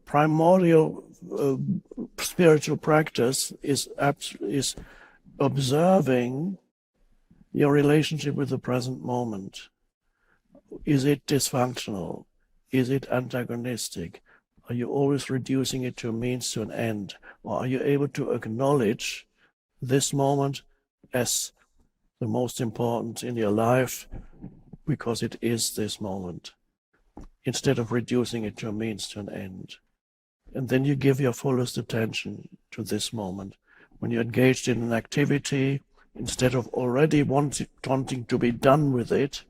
primordial spiritual practice is observing your relationship with the present moment. Is it dysfunctional? Is it antagonistic? Are you always reducing it to a means to an end? Or are you able to acknowledge this moment as the most important in your life because it is this moment, instead of reducing it to a means to an end? And then you give your fullest attention to this moment. When you're engaged in an activity, instead of already wanting to be done with it,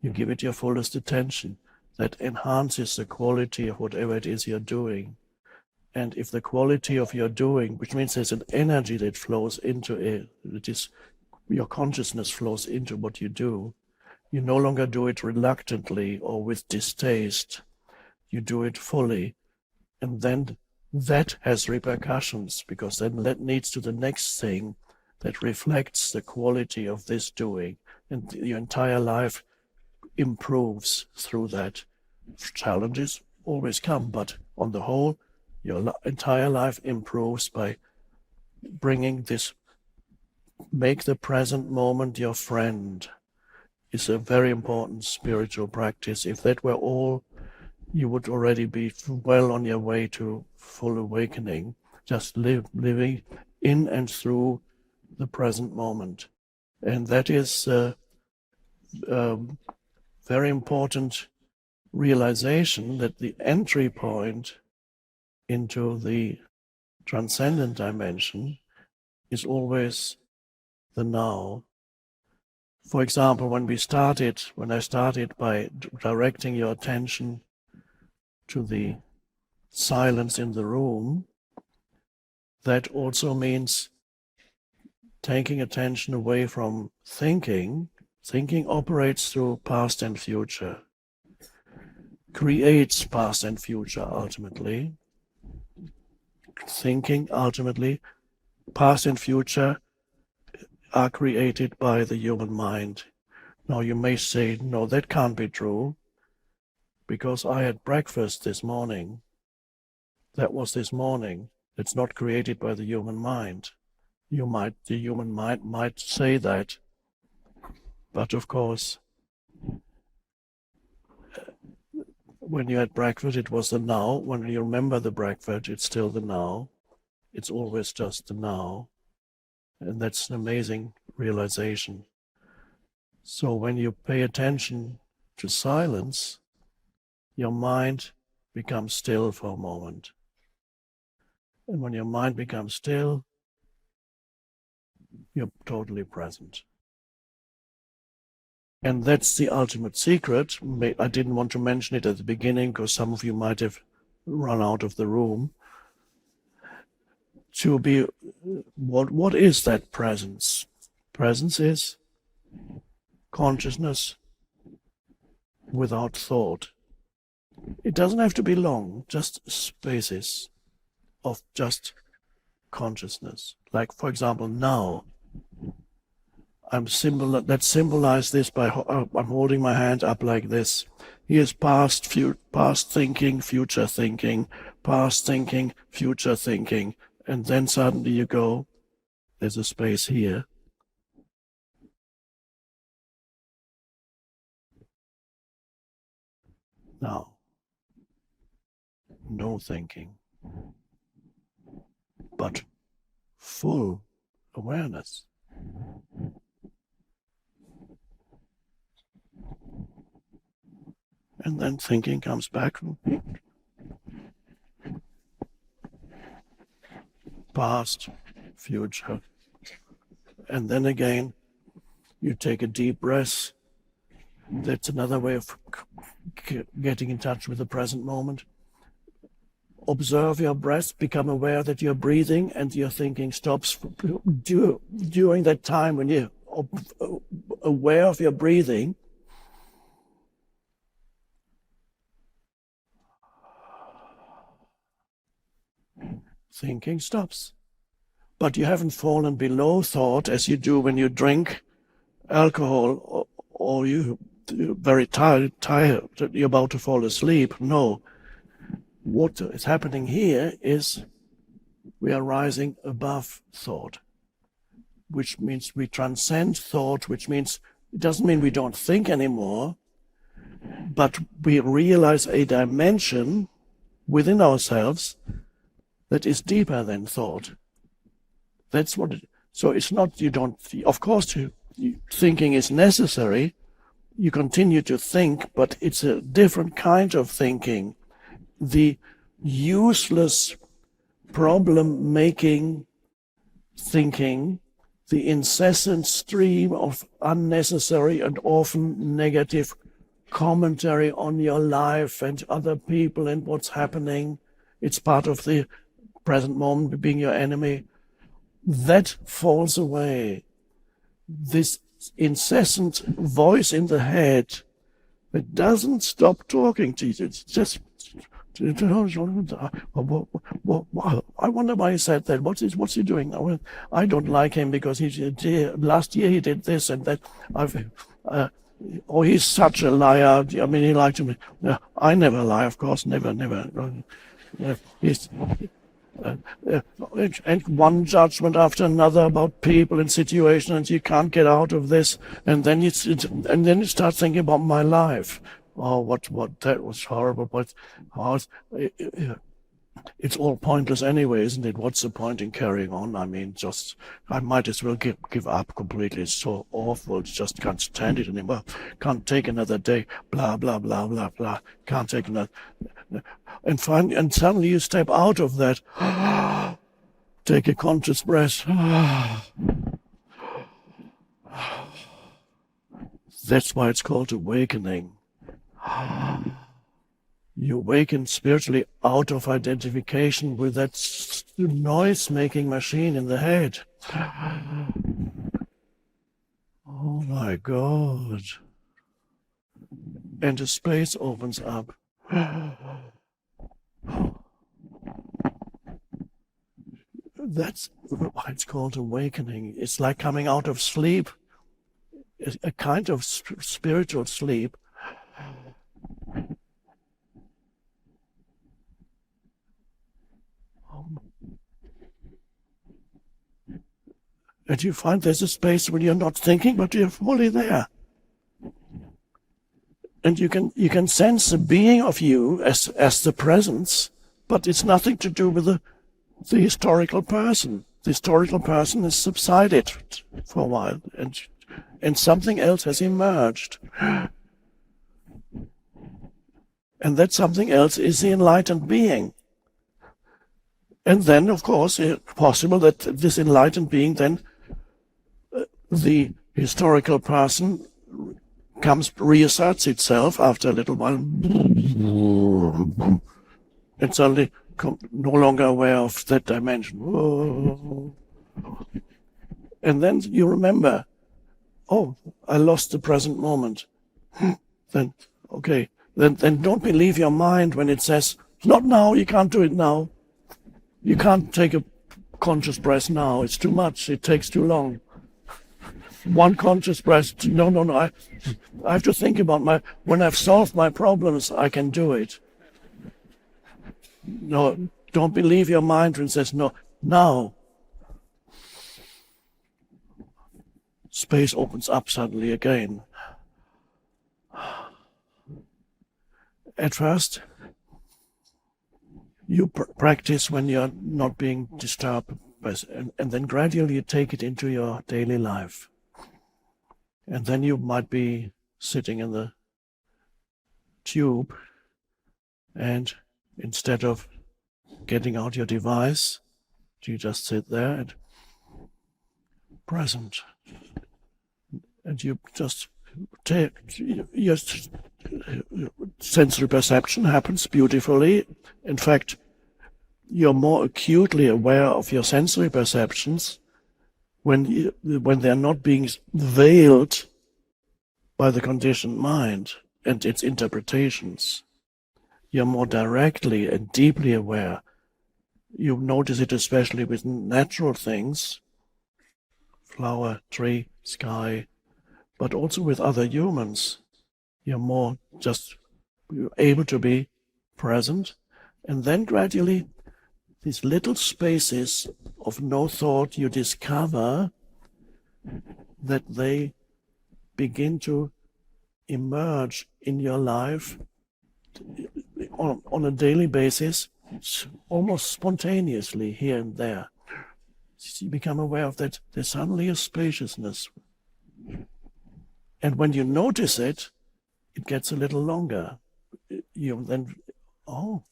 you give it your fullest attention. That enhances the quality of whatever it is you're doing. And if the quality of your doing, which means there's an energy that flows into it, that is, your consciousness flows into what you do, you no longer do it reluctantly or with distaste. You do it fully. And then that has repercussions, because then that leads to the next thing that reflects the quality of this doing. And your entire life improves through that. Challenges always come, but on the whole, your entire life improves by bringing this, make the present moment your friend, is a very important spiritual practice. If that were all, you would already be well on your way to full awakening, just living in and through the present moment. And that is very important realization, that the entry point into the transcendent dimension is always the now. For example, when I started by directing your attention to the silence in the room, that also means taking attention away from thinking. Thinking operates through past and future, creates past and future ultimately. Thinking ultimately, past and future are created by the human mind. Now you may say, no, that can't be true, because I had breakfast this morning. That was this morning. It's not created by the human mind. The human mind might say that, but of course, when you had breakfast, it was the now. When you remember the breakfast, it's still the now. It's always just the now. And that's an amazing realization. So when you pay attention to silence, your mind becomes still for a moment. And when your mind becomes still, you're totally present. And that's the ultimate secret. I didn't want to mention it at the beginning because some of you might have run out of the room. To be, what is that presence? Presence is consciousness without thought. It doesn't have to be long, just spaces of just consciousness. Like, for example, now. Let's symbolize this by I'm holding my hand up like this. Here's past thinking, future thinking, past thinking, future thinking, and then suddenly you go, there's a space here. Now, no thinking, but full awareness. And then thinking comes back. Past, future. And then again, you take a deep breath. That's another way of getting in touch with the present moment. Observe your breath, become aware that you're breathing, and your thinking stops. During that time when you're aware of your breathing, thinking stops. But you haven't fallen below thought as you do when you drink alcohol or you're very tired, you're about to fall asleep. No, what is happening here is we are rising above thought, which means we transcend thought, which means it doesn't mean we don't think anymore, but we realize a dimension within ourselves that is deeper than thought. That's what it, so it's not, you don't, of course, thinking is necessary. You continue to think, but it's a different kind of thinking. The useless problem-making thinking, the incessant stream of unnecessary and often negative commentary on your life and other people and what's happening. It's part of the present moment being your enemy. That falls away. This incessant voice in the head that doesn't stop talking to you. It's just, I wonder why he said that. What's he doing now? I don't like him because last year he did this and that. Oh, he's such a liar. I mean, he lied to me. I never lie, of course, never. And one judgment after another about people and situations, and you can't get out of this. And then you start thinking about my life. Oh, what that was horrible. But it's all pointless anyway, isn't it? What's the point in carrying on? I mean, I might as well give up completely. It's so awful. Just can't stand it anymore. Can't take another day. Blah blah blah blah blah. Can't take another. And suddenly you step out of that. Take a conscious breath. That's why it's called awakening. You awaken spiritually out of identification with that noise-making machine in the head. Oh my God. And the space opens up. That's why it's called awakening. It's like coming out of sleep, a kind of spiritual sleep. And you find there's a space when you're not thinking, but you're fully there. And you can sense the being of you as the presence, but it's nothing to do with the historical person. The historical person has subsided for a while, and something else has emerged. And that something else is the enlightened being. And then, of course, it's possible that this enlightened being then, the historical person reasserts itself after a little while, and suddenly no longer aware of that dimension. And then you remember, oh, I lost the present moment. Then, okay, then don't believe your mind when it says, not now, you can't do it now. You can't take a conscious breath now. It's too much. It takes too long. One conscious breath. No. I have to think about when I've solved my problems, I can do it. No, don't believe your mind when it says, no, now. Space opens up suddenly again. At first, you practice when you're not being disturbed, and then gradually you take it into your daily life. And then you might be sitting in the tube, and instead of getting out your device, you just sit there and present. And you just take your sensory perception happens beautifully. In fact, you're more acutely aware of your sensory perceptions when they're not being veiled by the conditioned mind and its interpretations. You're more directly and deeply aware. You notice it especially with natural things, flower, tree, sky, but also with other humans. You're more just able to be present, And then gradually, these little spaces of no thought, you discover that they begin to emerge in your life on a daily basis, almost spontaneously here and there. You become aware of that there's suddenly a spaciousness. And when you notice it, it gets a little longer. You then, oh.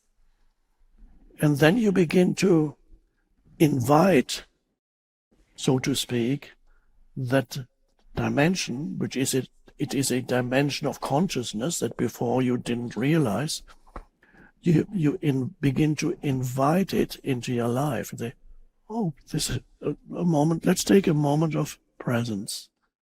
And then you begin to invite, so to speak, that dimension, which is it is a dimension of consciousness that before you didn't realize. You begin to invite it into your life. And say, oh, this is a moment. Let's take a moment of presence.